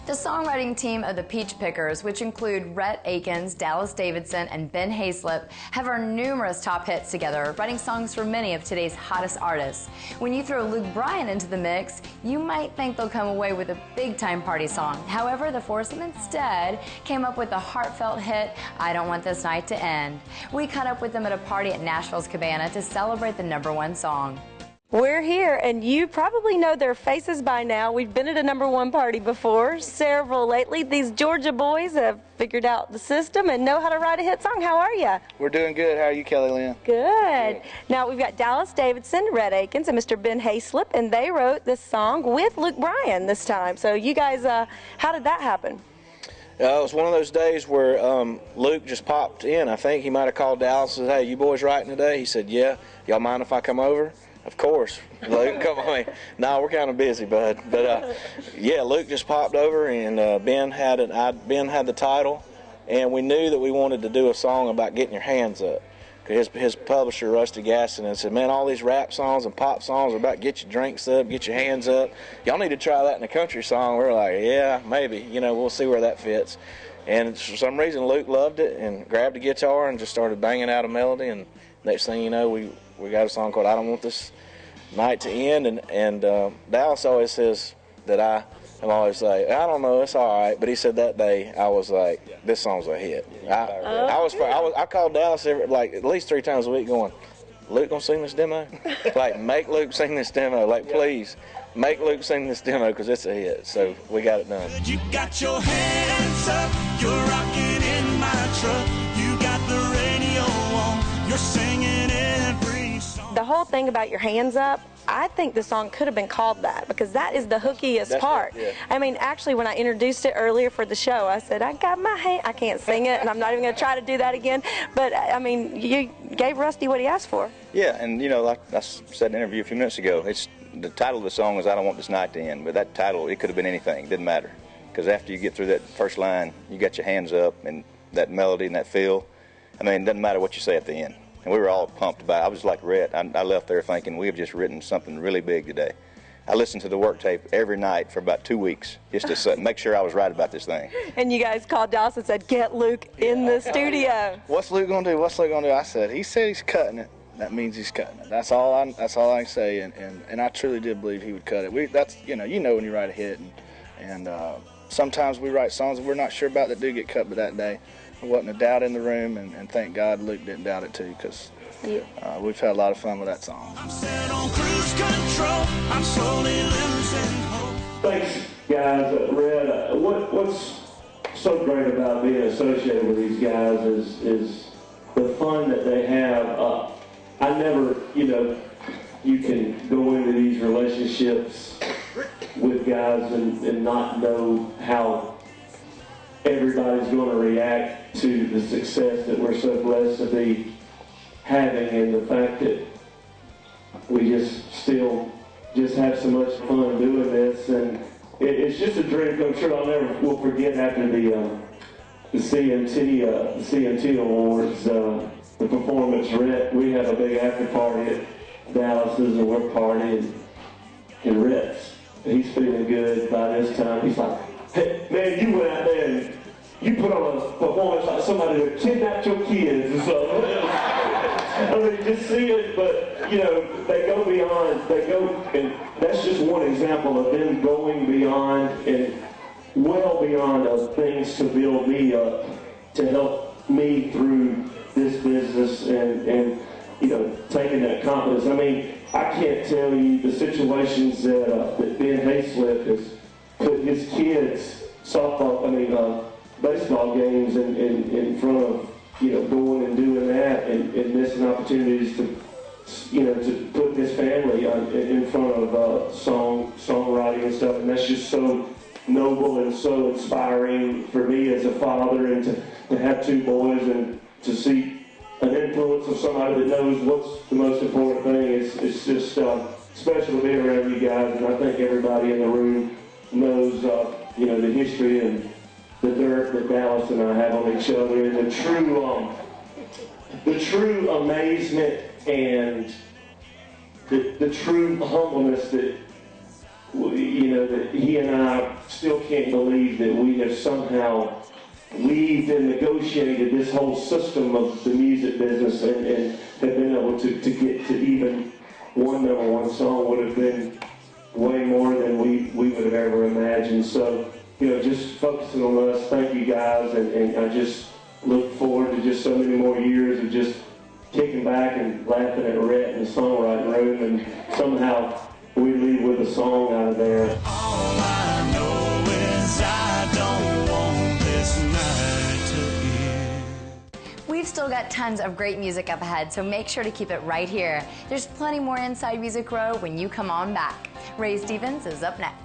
The songwriting team of the Peach Pickers, which include Rhett Akins, Dallas Davidson, and Ben Hayslip, have earned numerous top hits together, writing songs for many of today's hottest artists. When you throw Luke Bryan into the mix, you might think they'll come away with a big-time party song. However, the foursome instead came up with the heartfelt hit, I Don't Want This Night to End. We caught up with them at a party at Nashville's Cabana to celebrate the #1 song. We're here, and you probably know their faces by now. We've been at a #1 party before, several lately. These Georgia boys have figured out the system and know how to write a hit song. How are you? We're doing good. How are you, Kelly Lynn? Good. Now, we've got Dallas Davidson, Rhett Akins, and Mr. Ben Hayslip, and they wrote this song with Luke Bryan this time. So you guys, how did that happen? It was one of those days where Luke just popped in. I think he might have called Dallas and said, hey, you boys writing today? He said, yeah. Y'all mind if I come over? Of course, Luke, come on. No, we're kind of busy, bud. But yeah, Luke just popped over, and Ben had the title, and we knew that we wanted to do a song about getting your hands up. His publisher, Rusty Gaston, said, man, all these rap songs and pop songs are about get your drinks up, get your hands up. Y'all need to try that in a country song. We're like, yeah, maybe. You know, we'll see where that fits. And for some reason, Luke loved it and grabbed a guitar and just started banging out a melody. And next thing you know, we got a song called I Don't Want This Night to End. And Dallas always says that I'm always like, I don't know, it's all right. But he said that day, I was like, this song's a hit. I called Dallas like at least 3 times a week going, Luke gonna sing this demo? Like, make Luke sing this demo. Like, please, make Luke sing this demo because it's a hit. So we got it done. You got your hands up, you're rocking in my truck. You got the radio on, you're singing every song. The whole thing about your hands up, I think the song could have been called that because that is the hookiest part. Yeah. I mean, actually, when I introduced it earlier for the show, I said, I got my hand. I can't sing it, and I'm not even going to try to do that again. But, I mean, you gave Rusty what he asked for. Yeah, and, you know, like I said in an interview a few minutes ago, the title of the song is I Don't Want This Night to End. But that title, it could have been anything. It didn't matter. Because after you get through that first line, you got your hands up, and that melody and that feel, I mean, it doesn't matter what you say at the end. And we were all pumped about it. I was like Rhett. I left there thinking we have just written something really big today. I listened to the work tape every night for about 2 weeks just to make sure I was right about this thing. And you guys called Dallas and said, get Luke in the studio. What's Luke gonna do? What's Luke gonna do? I said, he said he's cutting it. That means he's cutting it. That's all I can say. And I truly did believe he would cut it. That's you know when you write a hit and sometimes we write songs that we're not sure about that do get cut, but that day there wasn't a doubt in the room, and thank God Luke didn't doubt it too, because we've had a lot of fun with that song. I'm set on cruise control, I'm slowly losing hope. Thanks, guys. Rhett, what's so great about being associated with these guys is the fun that they have. I never, you can go into these relationships with guys and not know how everybody's going to react to the success that we're so blessed to be having, and the fact that we still have so much fun doing this, and it's just a dream come true. We'll forget after the CMT Awards, the performance. Rhett, we have a big after party at Dallas's, and we're partying, and Rhett's, he's feeling good by this time. He's like, hey, man, you went out there and you put on a performance like somebody who kidnapped your kids or something. I mean, just see it, but, they go beyond, and that's just one example of them going beyond and well beyond of things to build me up, to help me through this business and taking that confidence. I mean, I can't tell you the situations that Ben Hayslip has put his kids' baseball games in front of, going and doing that and missing opportunities to put his family in front of songwriting and stuff. And that's just so noble and so inspiring for me as a father, and to have 2 boys and to see an influence of somebody that knows what's the most important thing. It's just special to be around you guys, and I think everybody in the room knows the history and the dirt that Dallas and I have on each other, and the true amazement and the true humbleness that that he and I still still can't believe that we have somehow weaved and negotiated this whole system of the music business and have been able to get to even one #1 song would have been way more than we would have ever imagined. So, you know, just focusing on us, thank you guys, and I just look forward to just so many more years of just kicking back and laughing at Rhett in the songwriting room, and somehow we leave with a song out of there. All I know is I don't want this night to end. We've still got tons of great music up ahead, so make sure to keep it right here. There's plenty more Inside Music Row when you come on back. Ray Stevens is up next.